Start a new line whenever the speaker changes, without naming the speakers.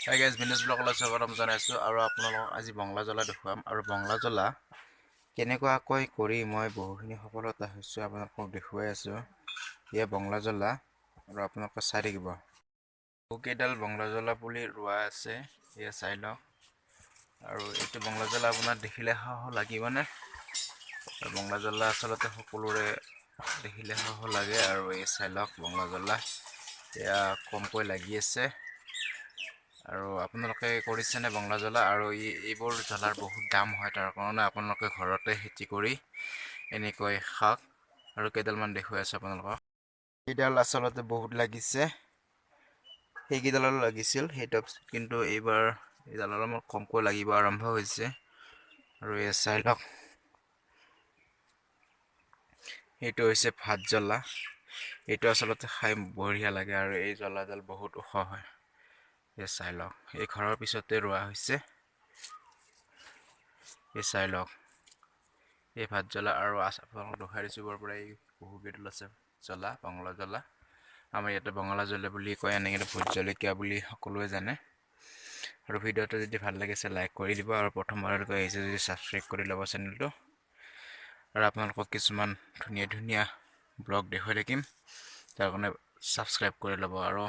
Hi guys, Venus Vlog লৈ স্বাগতম জনাইছোঁ আৰু আপোনালোকক আজি বংলা জ্বলা দেখুৱাম আৰু বংলা জ্বলা কেনেকুৱাকৈ কৰি মই বহুখিনি সফলতা হৈছোঁ আপোনালোকক দেখুৱাই আছোঁ। এয়া বংলা জ্বলা আৰু আপোনালোকে চাই থাকিব। বহুকেইডাল বংলা জ্বলা পুলি ৰোৱা আছে, এয়া চাই লওক। আৰু এইটো বংলা জ্বলা আপোনাৰ দেখিলে খাওঁ লাগিবনে? বংলা জ্বলা আচলতে সকলোৰে দেখিলে খাওঁ লাগে আৰু এই চাই লওক বংলা জ্বলা এয়া কমকৈ লাগি আছে। আৰু আপোনালোকে কৰিছেনে বংলা জ্বলা? আৰু এইবোৰ জ্বলাৰ বহুত দাম হয়, তাৰ কাৰণে আপোনালোকে ঘৰতে খেতি কৰি এনেকৈ খাওক। আৰু কেইডালমান দেখুৱাই আছোঁ আপোনালোকক। এইডাল আচলতে বহুত লাগিছে, সেইকেইডালৰো লাগিছিল সেইটো, কিন্তু এইবাৰ এইডাল অলপমান কমকৈ লাগিব আৰম্ভ হৈছে। আৰু এই চাই লওক, এইটো হৈছে ভাত জ্বলা। এইটো আচলতে খাই বঢ়িয়া লাগে আৰু এই জ্বলাডাল বহুত ওখ হয়। এই চাই লওক, এই ঘৰৰ পিছতে ৰোৱা হৈছে। এই চাই লওক, এই ভাত জ্বলা আৰু আপোনালোকক দেখুৱাই দিছোঁ ক'ৰ পৰা এই বহুকেইডাল আছে জ্বলা, বঙলা জ্বলা। আমাৰ ইয়াতে বঙলা জ্বলা বুলি কয়, এনেকৈ ভোট জলকীয়া বুলি সকলোৱে জানে। আৰু ভিডিঅ'টো যদি ভাল লাগিছে লাইক কৰি দিব, আৰু প্ৰথমবাৰকৈ আহিছে যদি ছাবস্ক্ৰাইব কৰি ল'ব চেনেলটো। আৰু আপোনালোকক কিছুমান ধুনীয়া ধুনীয়া ব্লগ দেখুৱাই থাকিম, তাৰ কাৰণে ছাবস্ক্ৰাইব কৰি ল'ব। আৰু